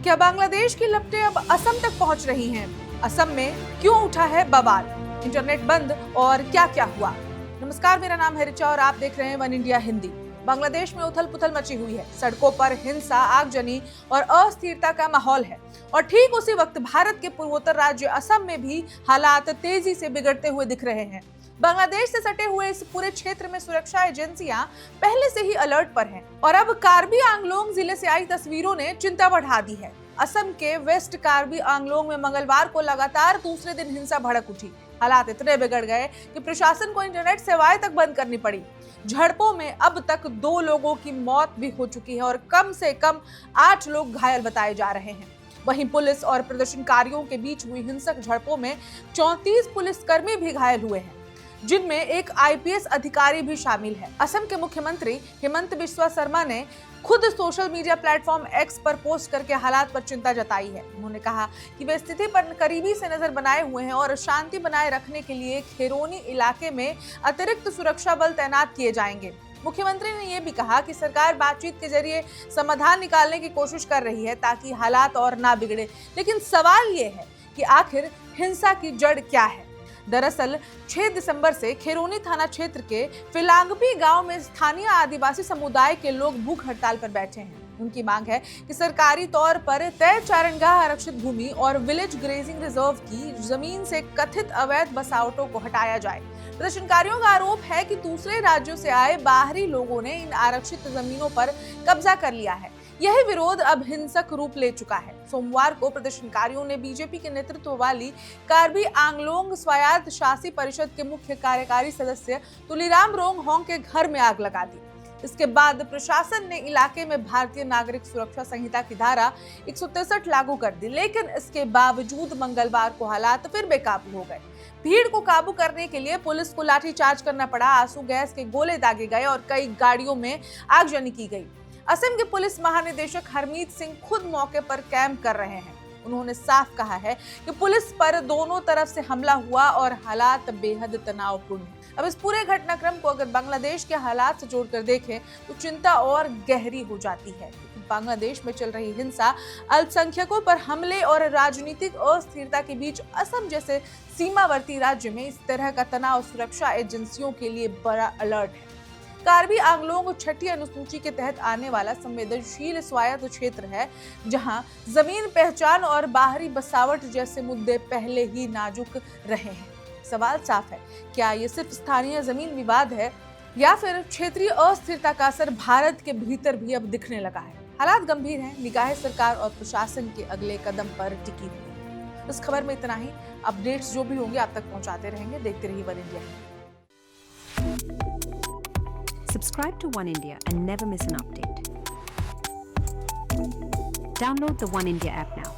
क्या बांग्लादेश की लपटें अब असम तक पहुंच रही हैं? असम में क्यों उठा है बवाल? इंटरनेट बंद और क्या क्या हुआ? नमस्कार, मेरा नाम है रिचा और आप देख रहे हैं वन इंडिया हिंदी। बांग्लादेश में उथल पुथल मची हुई है। सड़कों पर हिंसा, आगजनी और अस्थिरता का माहौल है। और ठीक उसी वक्त भारत के पूर्वोत्तर राज्य असम में भी हालात तेजी से बिगड़ते हुए दिख रहे हैं। बांग्लादेश से सटे हुए इस पूरे क्षेत्र में सुरक्षा एजेंसियां पहले से ही अलर्ट पर हैं और अब कार्बी आंगलोंग जिले से आई तस्वीरों ने चिंता बढ़ा दी है। असम के वेस्ट कार्बी आंगलोंग में मंगलवार को लगातार दूसरे दिन हिंसा भड़क उठी। हालात इतने बिगड़ गए कि प्रशासन को इंटरनेट सेवाएं तक बंद करनी पड़ी। झड़पों में अब तक 2 लोगों की मौत भी हो चुकी है और कम से कम 8 लोग घायल बताए जा रहे हैं। वहीं पुलिस और प्रदर्शनकारियों के बीच हुई हिंसक झड़पों में 34 पुलिसकर्मी भी घायल हुए हैं, जिनमें एक आईपीएस अधिकारी भी शामिल है। असम के मुख्यमंत्री हिमंत बिस्वा शर्मा ने खुद सोशल मीडिया प्लेटफॉर्म एक्स पर पोस्ट करके हालात पर चिंता जताई है। उन्होंने कहा कि वे स्थिति पर करीबी से नजर बनाए हुए हैं और शांति बनाए रखने के लिए खेरोनी इलाके में अतिरिक्त सुरक्षा बल तैनात किए जाएंगे। मुख्यमंत्री ने यह भी कहा कि सरकार बातचीत के जरिए समाधान निकालने की कोशिश कर रही है ताकि हालात और ना बिगड़े। लेकिन सवाल ये है कि आखिर हिंसा की जड़ क्या है? दरअसल 6 दिसंबर से खेरोनी थाना क्षेत्र के फिलांगपी गांव में स्थानीय आदिवासी समुदाय के लोग भूख हड़ताल पर बैठे हैं। उनकी मांग है कि सरकारी तौर पर तय चारणगाह आरक्षित भूमि और विलेज ग्रेजिंग रिजर्व की जमीन से कथित अवैध बसावटों को हटाया जाए। प्रदर्शनकारियों का आरोप है कि दूसरे राज्यों से आए बाहरी लोगों ने इन आरक्षित जमीनों पर कब्जा कर लिया है। यह विरोध अब हिंसक रूप ले चुका है। सोमवार को प्रदर्शनकारियों ने बीजेपी के नेतृत्व वाली कार्बी आंगलोंग स्वायत्त शासी परिषद के मुख्य कार्यकारी सदस्य तुलीराम रोंगहोंग के घर में आग लगा दी। इसके बाद प्रशासन ने इलाके में भारतीय नागरिक सुरक्षा संहिता की धारा 163 लागू कर दी, लेकिन इसके बावजूद मंगलवार को हालात फिर बेकाबू हो गए। भीड़ को काबू करने के लिए पुलिस को लाठीचार्ज करना पड़ा, आंसू गैस के गोले दागे गए और कई गाड़ियों में आगजनी की गई। असम के पुलिस महानिदेशक हरमीत सिंह खुद मौके पर कैंप कर रहे हैं। उन्होंने साफ कहा है कि पुलिस पर दोनों तरफ से हमला हुआ और हालात बेहद तनावपूर्ण हैं। अब इस पूरे घटनाक्रम को अगर बांग्लादेश के हालात से जोड़कर देखें तो चिंता और गहरी हो जाती है, क्योंकि बांग्लादेश में चल रही हिंसा, अल्पसंख्यकों पर हमले और राजनीतिक अस्थिरता के बीच असम जैसे सीमावर्ती राज्य में इस तरह का तनाव सुरक्षा एजेंसियों के लिए बड़ा अलर्ट है। कार्बी आंगलोंग 6ठी अनुसूची के तहत आने वाला संवेदनशील स्वायत्त क्षेत्र है, जहां जमीन पहचान और बाहरी बसावट जैसे मुद्दे पहले ही नाजुक रहे हैं। सवाल साफ है, क्या ये सिर्फ स्थानीय जमीन विवाद है या फिर क्षेत्रीय अस्थिरता का असर भारत के भीतर भी अब दिखने लगा है? हालात गंभीर हैं, निगाहें सरकार और प्रशासन के अगले कदम पर टिकी हुई है। इस खबर में इतना ही। अपडेट्स जो भी होंगे आप तक पहुंचाते रहेंगे। देखते रहिए one India. Subscribe to One India and never miss an update. Download the One India app now.